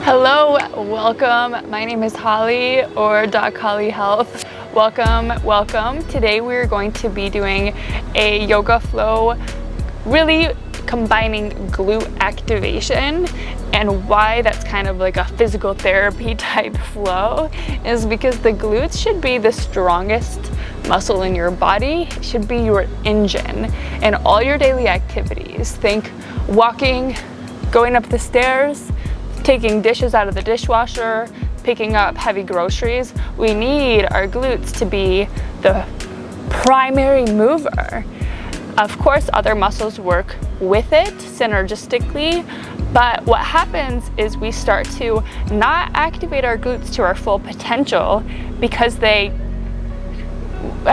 Hello, welcome. My name is Holly, or Doc Holly Health. Welcome. Today we're going to be doing a yoga flow, really combining glute activation. And why that's kind of like a physical therapy type flow is because the glutes should be the strongest muscle in your body. It should be your engine in all your daily activities. Think walking, going up the stairs, taking dishes out of the dishwasher, picking up heavy groceries. We need our glutes to be the primary mover. Of course, other muscles work with it synergistically, but what happens is we start to not activate our glutes to our full potential because I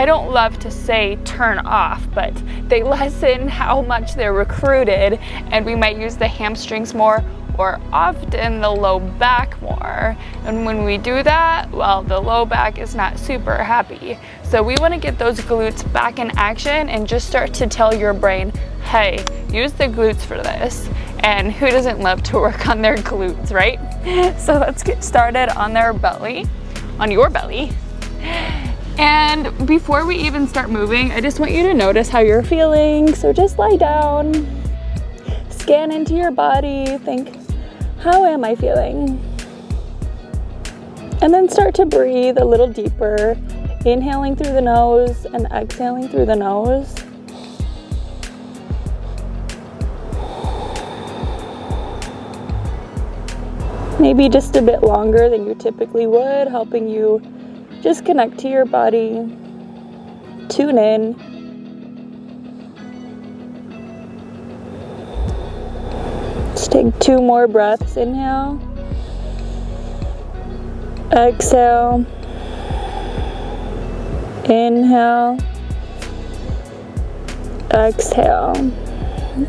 don't love to say turn off, but they lessen how much they're recruited, and we might use the hamstrings more, or often the low back more. And when we do that, well, the low back is not super happy. So we want to get those glutes back in action and just start to tell your brain, hey, use the glutes for this. And who doesn't love to work on their glutes, right? So let's get started on your belly. And before we even start moving, I just want you to notice how you're feeling. So just lie down, scan into your body, think, how am I feeling? And then start to breathe a little deeper, inhaling through the nose and exhaling through the nose. Maybe just a bit longer than you typically would, helping you just connect to your body, tune in. Let's take 2 more breaths. Inhale, exhale, inhale, exhale.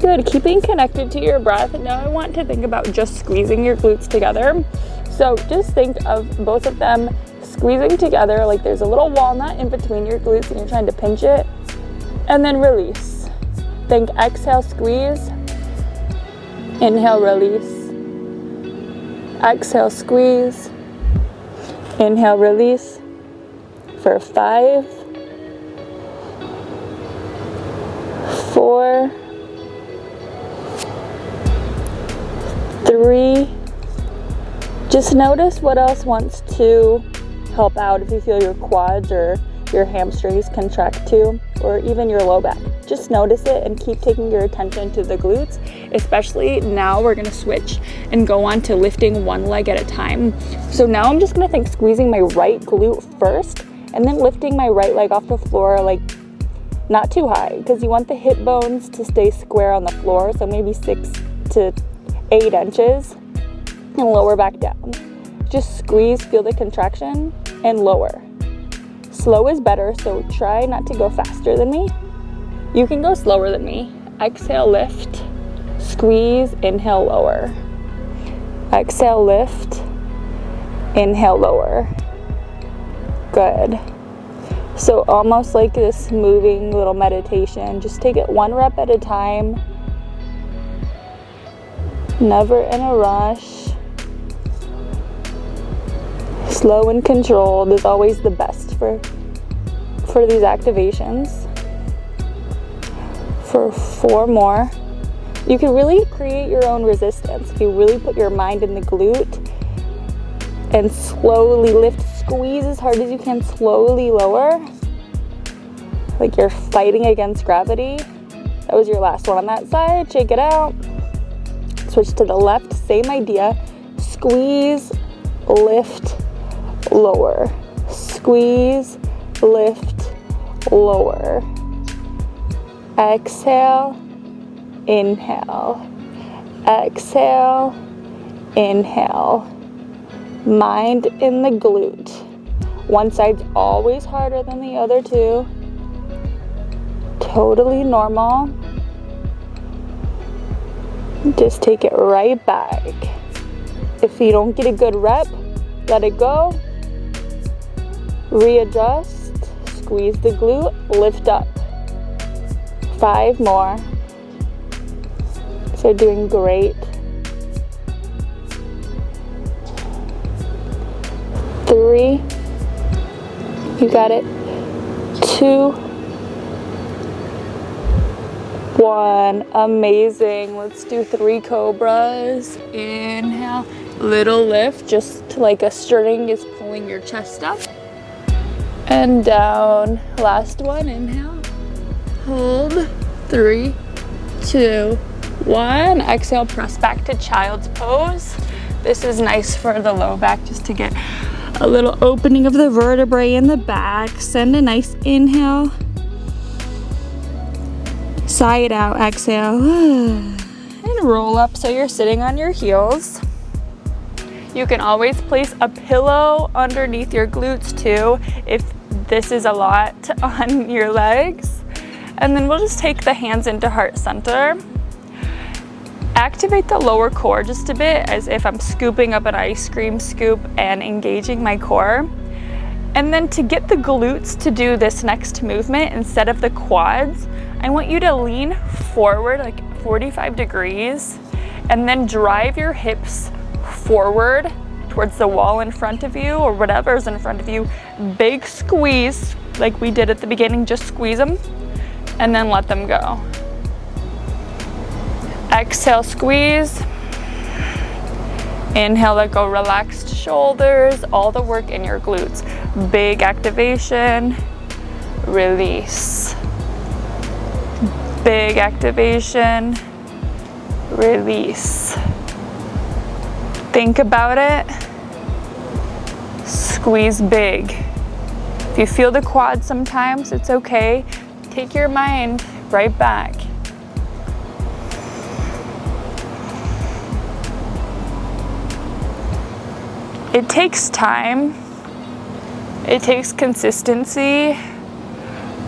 Good, keeping connected to your breath. Now I want to think about just squeezing your glutes together. So just think of both of them squeezing together like there's a little walnut in between your glutes and you're trying to pinch it. And then release. Think exhale, squeeze. Inhale, release. Exhale, squeeze. Inhale, release. For 5, 4, 3. Just notice what else wants to help out. If you feel your quads or your hamstrings contract too, or even your low back, just notice it and keep taking your attention to the glutes. Especially now we're going to switch and go on to lifting one leg at a time. So now I'm just going to think squeezing my right glute first and then lifting my right leg off the floor, like not too high, because you want the hip bones to stay square on the floor, so maybe 6 to 8 inches, and lower back down. Just squeeze, feel the contraction, and lower. Slow is better, so try not to go faster than me. You can go slower than me. Exhale, lift, squeeze, inhale, lower. Exhale, lift, inhale, lower. Good. So almost like this moving little meditation. Just take it 1 rep at a time. Never in a rush. Slow and controlled is always the best for these activations. For 4 more. You can really create your own resistance if you really put your mind in the glute and slowly lift, squeeze as hard as you can, slowly lower, like you're fighting against gravity. That was your last one on that side. Shake it out. Switch to the left, same idea. Squeeze, lift, lower. Squeeze, lift, lower. Exhale, inhale. Exhale, inhale. Mind in the glute. One side's always harder than the other two. Totally normal. Just take it right back. If you don't get a good rep, let it go. Readjust. Squeeze the glute. Lift up. 5 more. So doing great. 3, you got it, 2, 1, amazing. Let's do 3 cobras. Inhale, little lift, just like a string is pulling your chest up. And down, last one, inhale, hold, 3, 2, 1. Exhale, press back to child's pose. This is nice for the low back, just to get a little opening of the vertebrae in the back. Send a nice inhale. Sigh it out, exhale. And roll up so you're sitting on your heels. You can always place a pillow underneath your glutes too, if this is a lot on your legs. And then we'll just take the hands into heart center. Activate the lower core just a bit, as if I'm scooping up an ice cream scoop and engaging my core. And then to get the glutes to do this next movement instead of the quads, I want you to lean forward like 45 degrees and then drive your hips forward towards the wall in front of you or whatever's in front of you. Big squeeze like we did at the beginning, just squeeze them and then let them go. Exhale, squeeze. Inhale, let go, relaxed shoulders, all the work in your glutes. Big activation, release. Big activation, release. Think about it, squeeze big. If you feel the quads sometimes, it's okay. Take your mind right back. It takes time, it takes consistency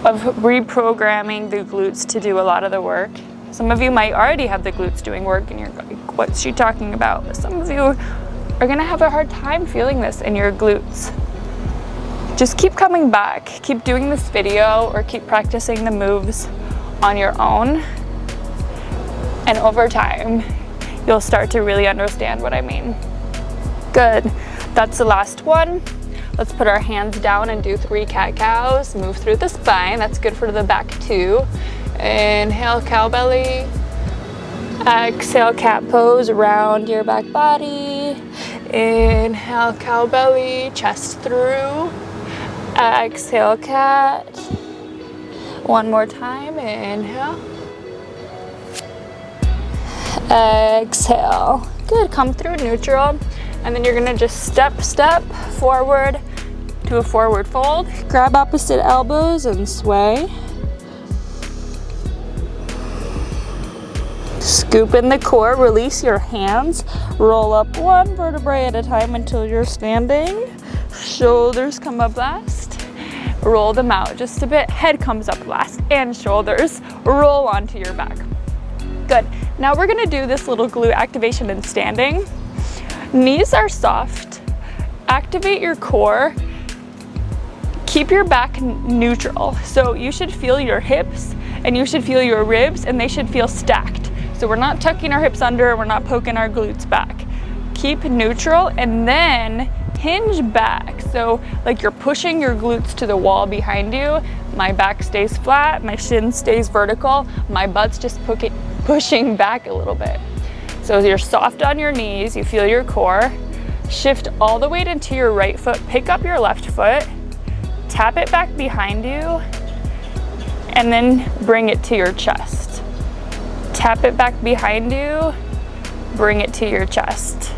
of reprogramming the glutes to do a lot of the work. Some of you might already have the glutes doing work and you're like, what's she talking about? Some of you are gonna have a hard time feeling this in your glutes. Just keep coming back, keep doing this video or keep practicing the moves on your own. And over time, you'll start to really understand what I mean. Good. That's the last one. Let's put our hands down and do 3 cat-cows. Move through the spine. That's good for the back too. Inhale, cow belly. Exhale, cat pose. Round your back body. Inhale, cow belly. Chest through. Exhale, cat. One more time. Inhale. Exhale. Good. Come through neutral. And then you're gonna just step forward to a forward fold. Grab opposite elbows and sway. Scoop in the core, release your hands. Roll up 1 vertebrae at a time until you're standing. Shoulders come up last. Roll them out just a bit. Head comes up last and shoulders roll onto your back. Good. Now we're gonna do this little glute activation in standing. Knees are soft. Activate your core. Keep your back neutral. So you should feel your hips and you should feel your ribs and they should feel stacked. So we're not tucking our hips under, we're not poking our glutes back. Keep neutral and then hinge back. So like you're pushing your glutes to the wall behind you. My back stays flat, my shin stays vertical, my butt's just pushing back a little bit. So you're soft on your knees, you feel your core. Shift all the weight into your right foot, pick up your left foot, tap it back behind you, and then bring it to your chest. Tap it back behind you, bring it to your chest.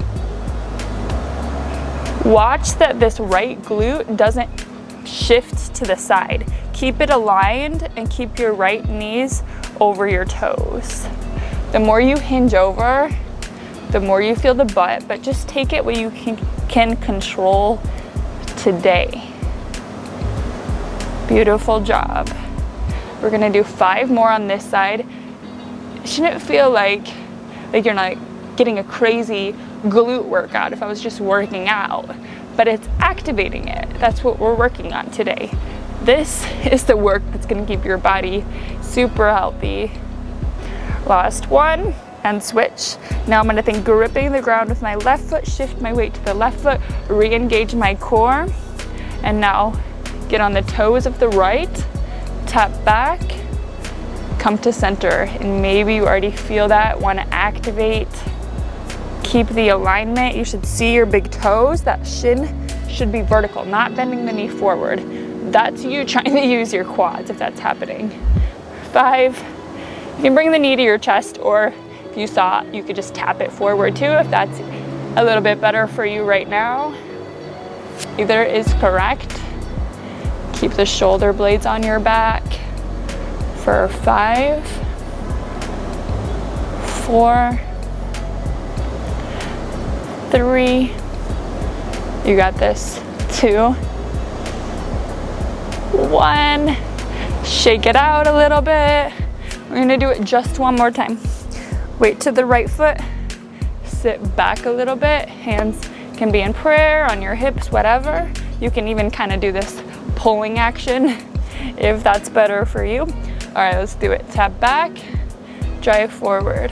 Watch that this right glute doesn't shift to the side. Keep it aligned and keep your right knees over your toes. The more you hinge over, the more you feel the butt, but just take it what you can control today. Beautiful job. We're gonna do 5 more on this side. It shouldn't feel like you're not getting a crazy glute workout if I was just working out, but it's activating it. That's what we're working on today. This is the work that's gonna keep your body super healthy. Last one, and switch. Now I'm gonna think gripping the ground with my left foot, shift my weight to the left foot, re-engage my core, and now get on the toes of the right, tap back, come to center, and maybe you already feel that, wanna activate. Keep the alignment. You should see your big toes. That shin should be vertical, not bending the knee forward. That's you trying to use your quads if that's happening. 5. You can bring the knee to your chest, or if you saw, you could just tap it forward too if that's a little bit better for you right now. Either is correct. Keep the shoulder blades on your back for 5, 4, 3, you got this, 2, 1, shake it out a little bit. We're gonna do it just one more time. Weight to the right foot, sit back a little bit, hands can be in prayer, on your hips, whatever. You can even kind of do this pulling action if that's better for you. All right, let's do it. Tap back, drive forward.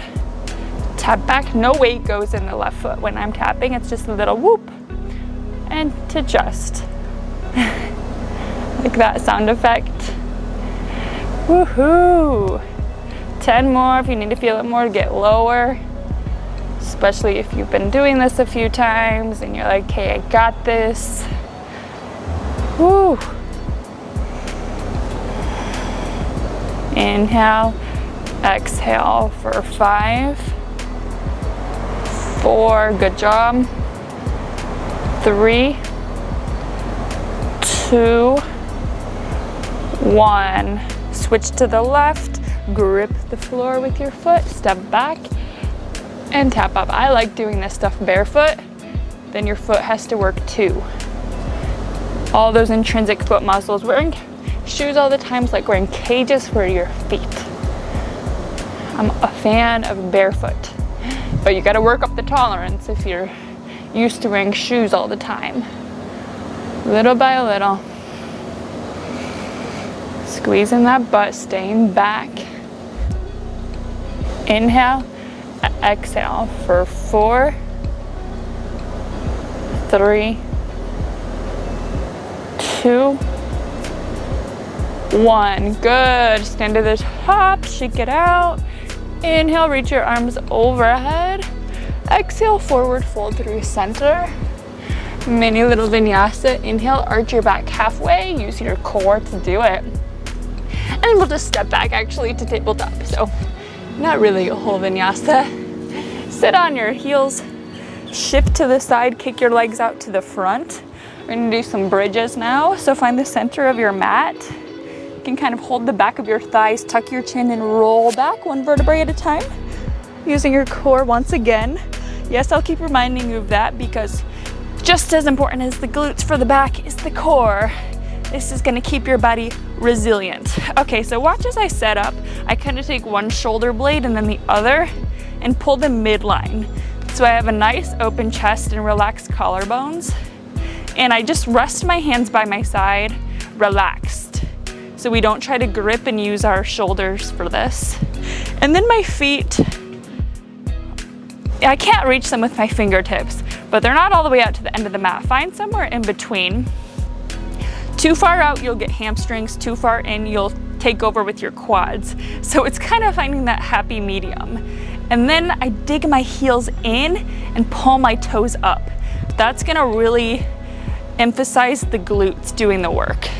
Tap back, no weight goes in the left foot when I'm tapping, it's just a little whoop. And to just, like that sound effect. Woohoo! 10 more if you need to feel it more, get lower. Especially if you've been doing this a few times and you're like, hey, I got this. Woo! Inhale, exhale for 5, 4, good job. 3, 2, 1. Switch to the left, grip the floor with your foot, step back, and tap up. I like doing this stuff barefoot, then your foot has to work too. All those intrinsic foot muscles. Wearing shoes all the time is like wearing cages for your feet. I'm a fan of barefoot, but you gotta work up the tolerance if you're used to wearing shoes all the time. Little by little. Squeezing that butt, staying back. Inhale, exhale for 4, 3, 2, 1. Good. Stand to the top, shake it out. Inhale, reach your arms overhead. Exhale, forward fold through center. Mini little vinyasa. Inhale, arch your back halfway. Use your core to do it. And then we'll just step back actually to tabletop. So not really a whole vinyasa. Sit on your heels, shift to the side, kick your legs out to the front. We're gonna do some bridges now. So find the center of your mat. You can kind of hold the back of your thighs, tuck your chin and roll back one vertebrae at a time. Using your core once again. Yes, I'll keep reminding you of that because just as important as the glutes for the back is the core. This is gonna keep your body resilient. Okay, so watch as I set up. I kind of take one shoulder blade and then the other and pull the midline. So I have a nice open chest and relaxed collarbones. And I just rest my hands by my side, relaxed. So we don't try to grip and use our shoulders for this. And then my feet, I can't reach them with my fingertips, but they're not all the way out to the end of the mat. Find somewhere in between. Too far out, you'll get hamstrings. Too far in, you'll take over with your quads. So it's kind of finding that happy medium. And then I dig my heels in and pull my toes up. That's gonna really emphasize the glutes doing the work.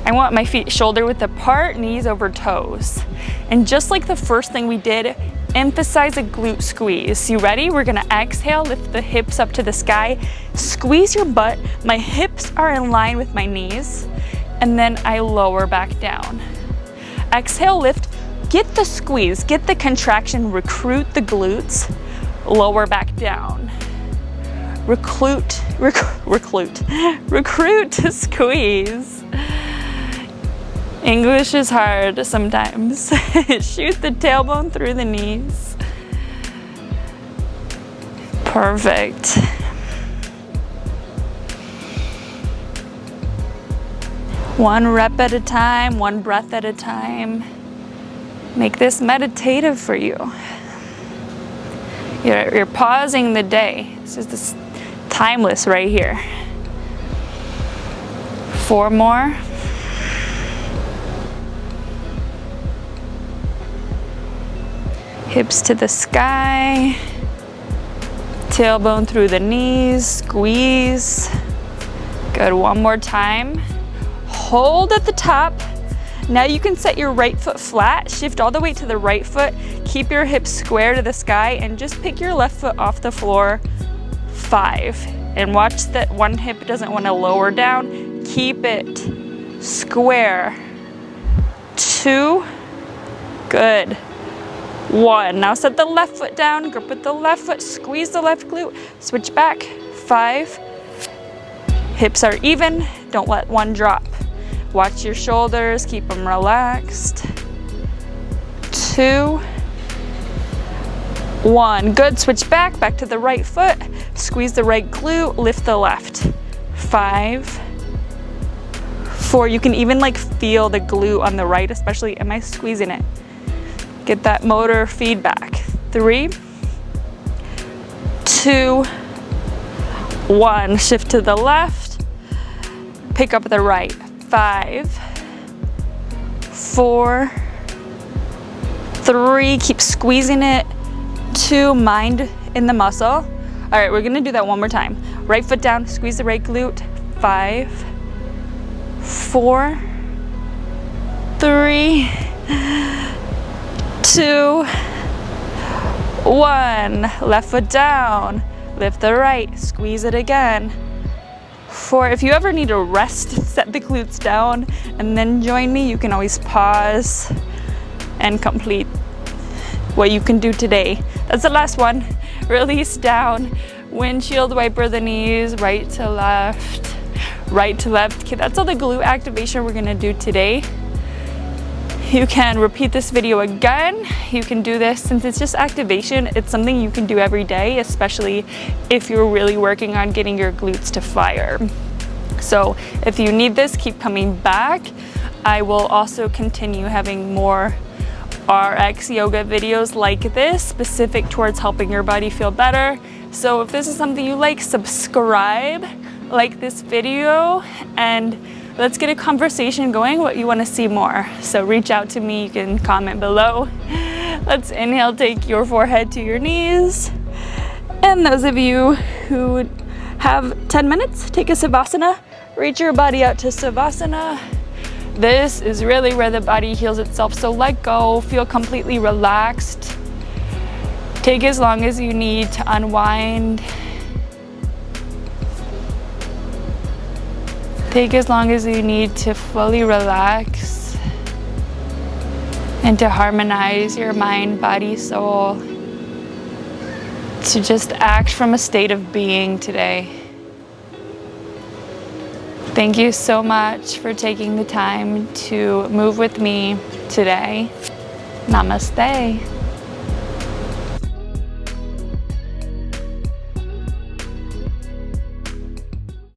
I want my feet shoulder width apart, knees over toes. And just like the first thing we did, emphasize a glute squeeze. You ready? We're gonna exhale, lift the hips up to the sky, squeeze your butt. My hips are in line with my knees, and then I lower back down. Exhale, lift, get the squeeze, get the contraction, recruit the glutes, lower back down. Recruit to squeeze. English is hard sometimes. Shoot the tailbone through the knees. Perfect. One rep at a time, one breath at a time. Make this meditative for you. You're pausing the day. This is this timeless right here. 4 more. Hips to the sky. Tailbone through the knees, squeeze. Good, 1 more time. Hold at the top. Now you can set your right foot flat, shift all the way to the right foot, keep your hips square to the sky, and just pick your left foot off the floor. 5. And watch that one hip doesn't want to lower down. Keep it square. 2. Good. 1. Now set the left foot down, grip with the left foot, squeeze the left glute, switch back. 5. Hips are even, don't let one drop. Watch your shoulders, keep them relaxed. 2. 1. Good, switch back to the right foot, squeeze the right glute, lift the left. 5. 4. You can even like feel the glute on the right, especially, am I squeezing it? Get that motor feedback. 3. 2. 1. Shift to the left, pick up the right. 5. 4. 3. Keep squeezing it. 2. Mind in the muscle. All right, we're gonna do that 1 more time. Right foot down, squeeze the right glute. 5. 4. 3. 2. 1. Left foot down, lift the right, squeeze it again. 4. If you ever need to rest, set the glutes down, and then join me. You can always pause and complete what you can do today. That's the last one. Release down, windshield wiper the knees, right to left, right to left. Okay, that's all the glute activation we're gonna do today. You can repeat this video again. You can do this, since it's just activation, it's something you can do every day, especially if you're really working on getting your glutes to fire. So if you need this, keep coming back. I will also continue having more RX yoga videos like this, specific towards helping your body feel better. So if this is something you like, subscribe, like this video, and let's get a conversation going, what you want to see more. So reach out to me, you can comment below. Let's inhale, take your forehead to your knees. And those of you who have 10 minutes, take a Savasana, reach your body out to Savasana. This is really where the body heals itself, so let go, feel completely relaxed. Take as long as you need to unwind. Take as long as you need to fully relax and to harmonize your mind, body, soul, to just act from a state of being today. Thank you so much for taking the time to move with me today. Namaste.